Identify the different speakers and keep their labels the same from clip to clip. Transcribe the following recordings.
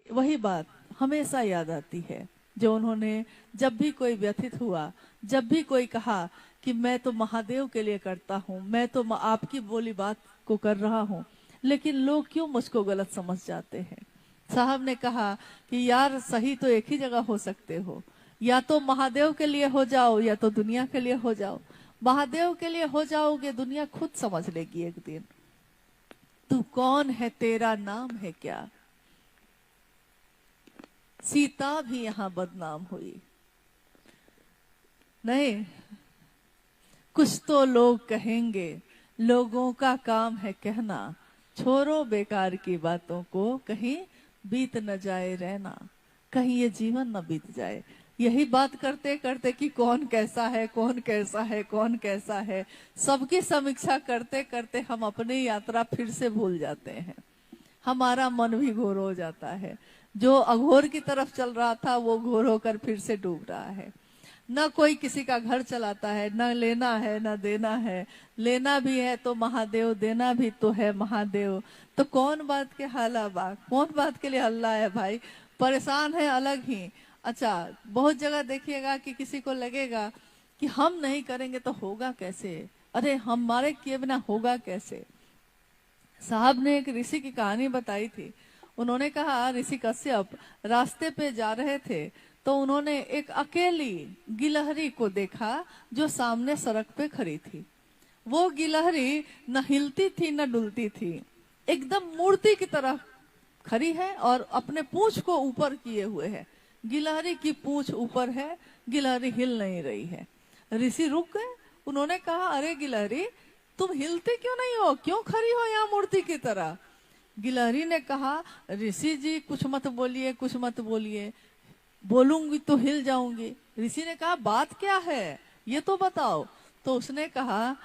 Speaker 1: वही बात हमेशा याद आती है जो उन्होंने, जब भी कोई व्यथित हुआ, जब भी कोई कहा कि मैं तो महादेव के लिए करता हूँ, मैं तो आपकी बोली बात को कर रहा हूँ, लेकिन लोग क्यों मुझको गलत समझ जाते हैं। साहब ने कहा कि यार सही तो एक ही जगह हो सकते हो, या तो महादेव के लिए हो जाओ या तो दुनिया के लिए हो जाओ। महादेव के लिए हो जाओगे, दुनिया खुद समझ लेगी एक दिन तू कौन है, तेरा नाम है क्या। सीता भी यहां बदनाम हुई। नहीं, कुछ तो लोग कहेंगे, लोगों का काम है कहना, छोड़ो बेकार की बातों को, कहीं बीत न जाए रहना, कहीं ये जीवन न बीत जाए। यही बात करते करते कि कौन कैसा है, कौन कैसा है, कौन कैसा है, सबकी समीक्षा करते करते हम अपनी यात्रा फिर से भूल जाते हैं। हमारा मन भी घोर हो जाता है। जो अघोर की तरफ चल रहा था वो घोर होकर फिर से डूब रहा है। न कोई किसी का घर चलाता है, न लेना है न देना है। लेना भी है तो महादेव, देना भी तो है महादेव। तो कौन बात के हाला बा, कौन बात के लिए हल्ला है भाई। परेशान है अलग ही। अच्छा, बहुत जगह देखिएगा कि किसी को लगेगा कि हम नहीं करेंगे तो होगा कैसे, अरे हमारे किए बिना होगा कैसे। साहब ने एक ऋषि की कहानी बताई थी। उन्होंने कहा ऋषि कश्यप रास्ते पे जा रहे थे तो उन्होंने एक अकेली गिलहरी को देखा जो सामने सड़क पे खड़ी थी। वो गिलहरी न हिलती थी न डुलती थी, एकदम मूर्ति की तरह खड़ी है और अपने पूंछ को ऊपर किए हुए है। गिलहरी की पूंछ ऊपर है, गिलहरी हिल नहीं रही है। ऋषि रुक गए। उन्होंने कहा अरे गिलहरी, तुम हिलते क्यों नहीं हो, क्यों खड़ी हो यहाँ मूर्ति की तरह। गिलहरी ने कहा ऋषि जी कुछ मत बोलिए, कुछ मत बोलिए, बोलूंगी तो हिल जाऊंगी। ऋषि ने कहा बात क्या है ये तो बताओ। तो उसने कहा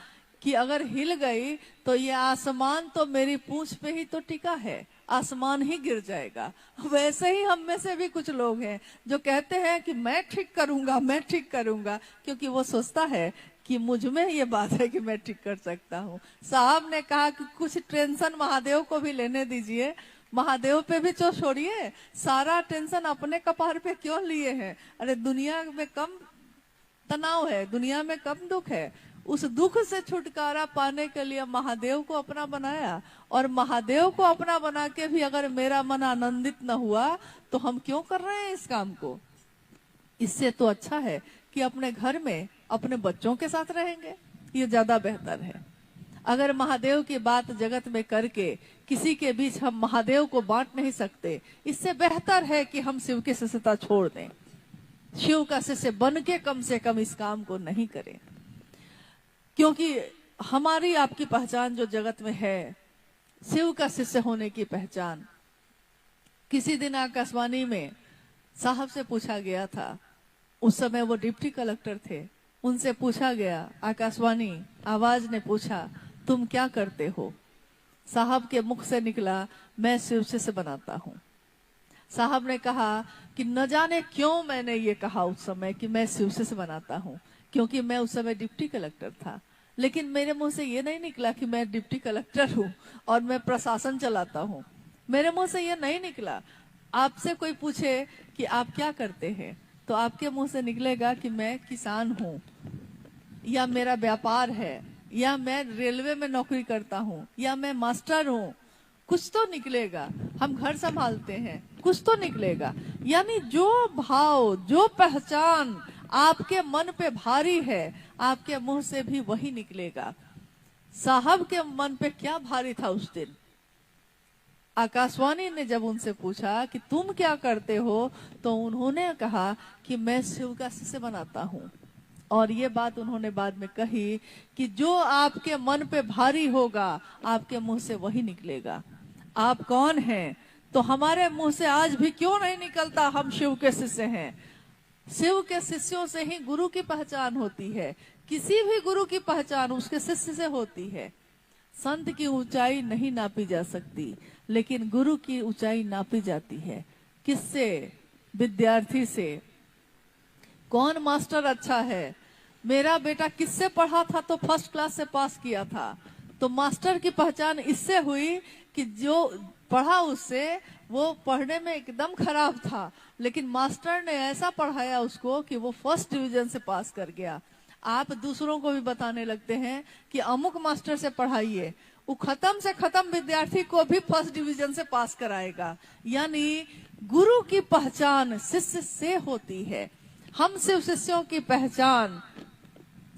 Speaker 1: कि अगर हिल गई तो ये आसमान तो मेरी पूंछ पे ही तो टिका है, आसमान ही गिर जाएगा। वैसे ही हम में से भी कुछ लोग हैं जो कहते हैं कि मैं ठीक करूंगा, मैं ठीक करूंगा, क्योंकि वो सोचता है कि मुझ में ये बात है कि मैं ठीक कर सकता हूँ। साहब ने कहा कि कुछ टेंशन महादेव को भी लेने दीजिए, महादेव पे भी तो छोड़िए, सारा टेंशन अपने कपार पे क्यों लिए हैं। अरे दुनिया में कम तनाव है, दुनिया में कम दुख है। उस दुख से छुटकारा पाने के लिए महादेव को अपना बनाया, और महादेव को अपना बना के भी अगर मेरा मन आनंदित न हुआ तो हम क्यों कर रहे हैं इस काम को। इससे तो अच्छा है कि अपने घर में अपने बच्चों के साथ रहेंगे, ये ज्यादा बेहतर है। अगर महादेव की बात जगत में करके किसी के बीच हम महादेव को बांट नहीं सकते, इससे बेहतर है कि हम शिव की शिष्यता छोड़ दें, शिव का शिष्य बन के कम से कम इस काम को नहीं करें। क्योंकि हमारी आपकी पहचान जो जगत में है, शिव का शिष्य होने की पहचान। किसी दिन आकाशवाणी में साहब से पूछा गया था, उस समय वो डिप्टी कलेक्टर थे, उनसे पूछा गया, आकाशवाणी आवाज ने पूछा तुम क्या करते हो। साहब के मुख से निकला मैं शिव शिष्य बनाता हूँ। साहब ने कहा कि न जाने क्यों मैंने ये कहा उस समय कि मैं शिव शिष्य बनाता हूँ, क्योंकि मैं उस समय डिप्टी कलेक्टर था। लेकिन मेरे मुंह से ये नहीं निकला कि मैं डिप्टी कलेक्टर हूँ और मैं प्रशासन चलाता हूँ, मेरे मुंह से ये नहीं निकला। आपसे कोई पूछे कि आप क्या करते हैं तो आपके मुंह से निकलेगा कि मैं किसान हूँ, या मेरा व्यापार है, या मैं रेलवे में नौकरी करता हूँ, या मैं मास्टर हूँ। कुछ तो निकलेगा, हम घर संभालते हैं, कुछ तो निकलेगा। यानी जो भाव, जो पहचान आपके मन पे भारी है, आपके मुंह से भी वही निकलेगा। साहब के मन पे क्या भारी था उस दिन। आकाशवाणी ने जब उनसे पूछा कि तुम क्या करते हो, तो उन्होंने कहा कि मैं शिव का शिष्य बनाता हूँ। और ये बात उन्होंने बाद में कही कि जो आपके मन पे भारी होगा, आपके मुंह से वही निकलेगा। आप कौन हैं? तो हमारे मुंह से आज भी क्यों नहीं निकलता हम शिव के शिष्य हैं। शिव के शिष्यों से ही गुरु की पहचान होती है। किसी भी गुरु की पहचान उसके शिष्य से होती है। संत की ऊंचाई नहीं नापी जा सकती, लेकिन गुरु की ऊंचाई नापी जाती है। किससे? विद्यार्थी से। कौन मास्टर अच्छा है? मेरा बेटा किससे पढ़ा था तो फर्स्ट क्लास से पास किया था, तो मास्टर की पहचान इससे हुई कि जो पढ़ा उससे वो पढ़ने में एकदम खराब था, लेकिन मास्टर ने ऐसा पढ़ाया उसको कि वो फर्स्ट डिवीजन से पास कर गया। आप दूसरों को भी बताने लगते हैं कि अमुक मास्टर से पढ़ाइए, वो खत्म से खत्म विद्यार्थी को भी फर्स्ट डिवीजन से पास कराएगा। यानी गुरु की पहचान शिष्य से होती है। हम सिर्फ शिष्यों की पहचान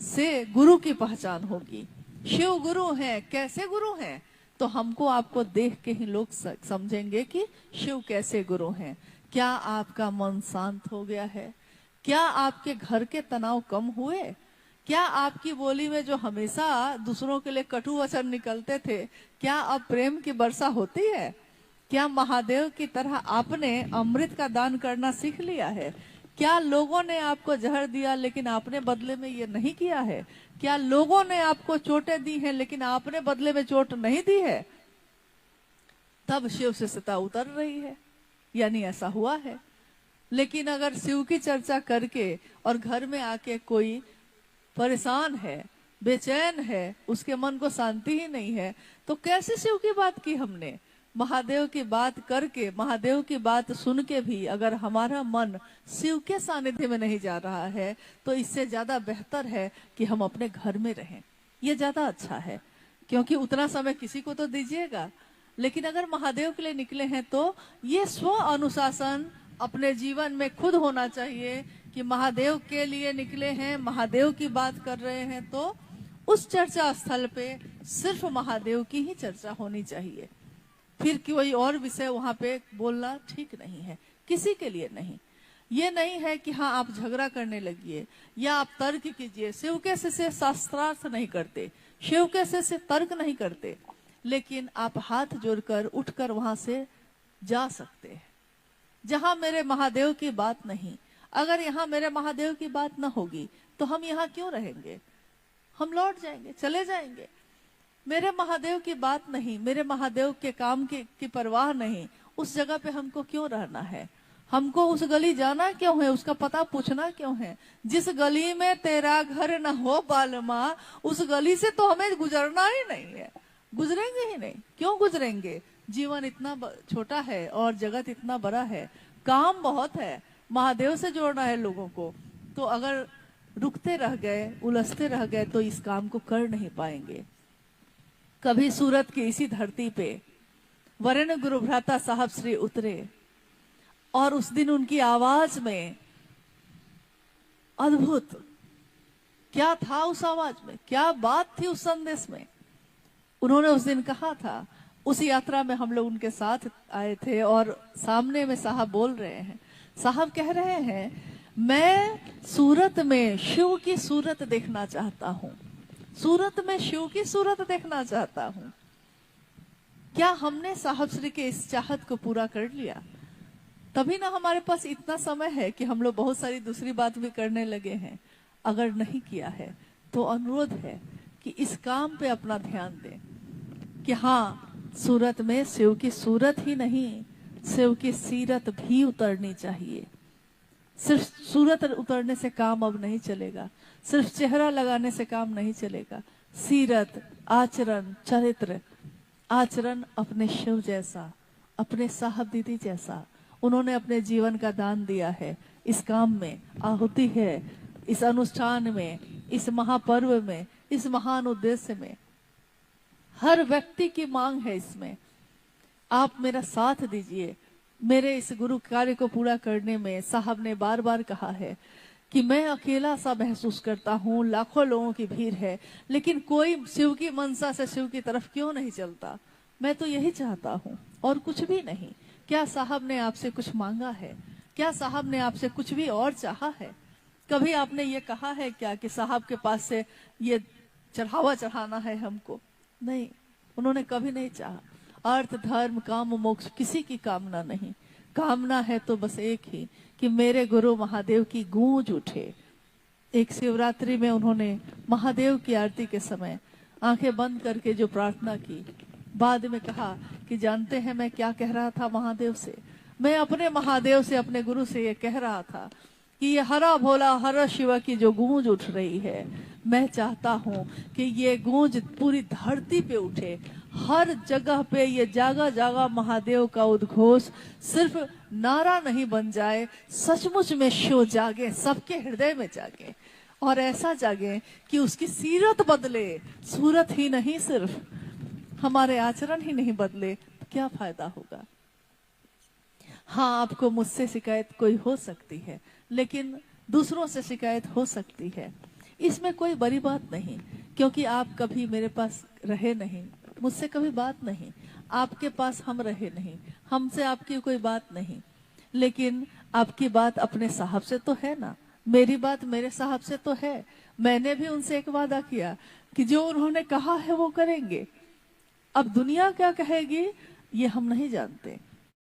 Speaker 1: से गुरु की पहचान होगी। शिव गुरु हैं, कैसे गुरु हैं? तो हमको आपको देख के ही लोग समझेंगे कि शिव कैसे गुरु हैं। क्या आपका मन शांत हो गया है? क्या आपके घर के तनाव कम हुए? क्या आपकी बोली में जो हमेशा दूसरों के लिए कटु वचन निकलते थे, क्या अब प्रेम की वर्षा होती है? क्या महादेव की तरह आपने अमृत का दान करना सीख लिया है? क्या लोगों ने आपको जहर दिया लेकिन आपने बदले में ये नहीं किया है? क्या लोगों ने आपको चोटें दी हैं लेकिन आपने बदले में चोट नहीं दी है? तब शिव से सता उतर रही है, यानी ऐसा हुआ है। लेकिन अगर शिव की चर्चा करके और घर में आके कोई परेशान है, बेचैन है, उसके मन को शांति ही नहीं है, तो कैसे शिव की बात की हमने? महादेव की बात करके, महादेव की बात सुन के भी अगर हमारा मन शिव के सानिध्य में नहीं जा रहा है, तो इससे ज्यादा बेहतर है कि हम अपने घर में रहें। ये ज्यादा अच्छा है, क्योंकि उतना समय किसी को तो दीजिएगा। लेकिन अगर महादेव के लिए निकले हैं तो ये स्व अनुशासन अपने जीवन में खुद होना चाहिए कि महादेव के लिए निकले हैं, महादेव की बात कर रहे हैं, तो उस चर्चा स्थल पे सिर्फ महादेव की ही चर्चा होनी चाहिए। फिर कोई और विषय वहां पे बोलना ठीक नहीं है, किसी के लिए नहीं। ये नहीं है कि हाँ आप झगड़ा करने लगिए या आप तर्क कीजिए। शिव के से शास्त्रार्थ नहीं करते, शिव के से तर्क नहीं करते, लेकिन आप हाथ जोड़कर उठकर वहां से जा सकते हैं। जहां मेरे महादेव की बात नहीं, अगर यहाँ मेरे महादेव की बात ना होगी तो हम यहाँ क्यों रहेंगे? हम लौट जाएंगे, चले जाएंगे। मेरे महादेव की बात नहीं, मेरे महादेव के काम की परवाह नहीं, उस जगह पे हमको क्यों रहना है? हमको उस गली जाना क्यों है? उसका पता पूछना क्यों है? जिस गली में तेरा घर न हो बालमा, उस गली से तो हमें गुजरना ही नहीं है, गुजरेंगे ही नहीं। क्यों गुजरेंगे? जीवन इतना छोटा है और जगत इतना बड़ा है, काम बहुत है, महादेव से जोड़ना है लोगों को। तो अगर रुकते रह गए, उलझते रह गए, तो इस काम को कर नहीं पाएंगे। कभी सूरत की इसी धरती पे वरेण्य गुरु भ्राता साहब श्री उतरे, और उस दिन उनकी आवाज में अद्भुत क्या था, उस आवाज में क्या बात थी, उस संदेश में। उन्होंने उस दिन कहा था, उस यात्रा में हम लोग उनके साथ आए थे और सामने में साहब बोल रहे हैं, साहब कह रहे हैं मैं सूरत में शिव की सूरत देखना चाहता हूँ, सूरत में शिव की सूरत देखना चाहता हूँ। क्या हमने साहब श्री के इस चाहत को पूरा कर लिया? तभी ना हमारे पास इतना समय है कि हम लोग बहुत सारी दूसरी बात भी करने लगे हैं। अगर नहीं किया है तो अनुरोध है कि इस काम पे अपना ध्यान दें कि हाँ, सूरत में शिव की सूरत ही नहीं, शिव की सीरत भी उतरनी चाहिए। सिर्फ सूरत उतरने से काम अब नहीं चलेगा, सिर्फ चेहरा लगाने से काम नहीं चलेगा। सीरत, आचरण, चरित्र, आचरण अपने शिव जैसा, अपने साहब दीदी जैसा उन्होंने अपने जीवन का दान दिया है। इस काम में आहुति है, इस अनुष्ठान में, इस महापर्व में, इस महान उद्देश्य में हर व्यक्ति की मांग है। इसमें आप मेरा साथ दीजिए। मेरे इस गुरु कार्य को पूरा करने में साहब ने बार बार कहा है कि मैं अकेला सा महसूस करता हूँ, लाखों लोगों की भीड़ है, लेकिन कोई शिव की मनसा से शिव की तरफ क्यों नहीं चलता? मैं तो यही चाहता हूँ और कुछ भी नहीं। क्या साहब ने आपसे कुछ मांगा है? क्या साहब ने आपसे कुछ भी और चाहा है? कभी आपने ये कहा है क्या कि साहब के पास से ये चढ़ावा चढ़ाना है हमको? नहीं, उन्होंने कभी नहीं चाहा। अर्थ, धर्म, काम, मोक्ष किसी की कामना नहीं। कामना है तो बस एक ही कि मेरे गुरु महादेव की गूंज उठे। एक शिवरात्रि में उन्होंने महादेव की आरती के समय आंखें बंद करके जो प्रार्थना की, बाद में कहा कि जानते हैं मैं क्या कह रहा था महादेव से? मैं अपने महादेव से, अपने गुरु से ये कह रहा था कि ये हरा भोला हर शिव की जो गूंज उठ रही है, मैं चाहता हूं कि ये गूंज पूरी धरती पे उठे, हर जगह पे ये जागा जागा महादेव का उद्घोष सिर्फ नारा नहीं बन जाए, सचमुच में शिव जागे, सबके हृदय में जागे, और ऐसा जागे कि उसकी सीरत बदले। सूरत ही नहीं, सिर्फ हमारे आचरण ही नहीं बदले तो क्या फायदा होगा। हाँ, आपको मुझसे शिकायत कोई हो सकती है, लेकिन दूसरों से शिकायत हो सकती है। इसमें कोई बड़ी बात नहीं, क्योंकि आप कभी मेरे पास रहे नहीं, मुझसे कभी बात नहीं, आपके पास हम रहे नहीं, हमसे आपकी कोई बात नहीं। लेकिन आपकी बात अपने साहब से तो है ना, मेरी बात मेरे साहब से तो है। मैंने भी उनसे एक वादा किया कि जो उन्होंने कहा है वो करेंगे। अब दुनिया क्या कहेगी ये हम नहीं जानते,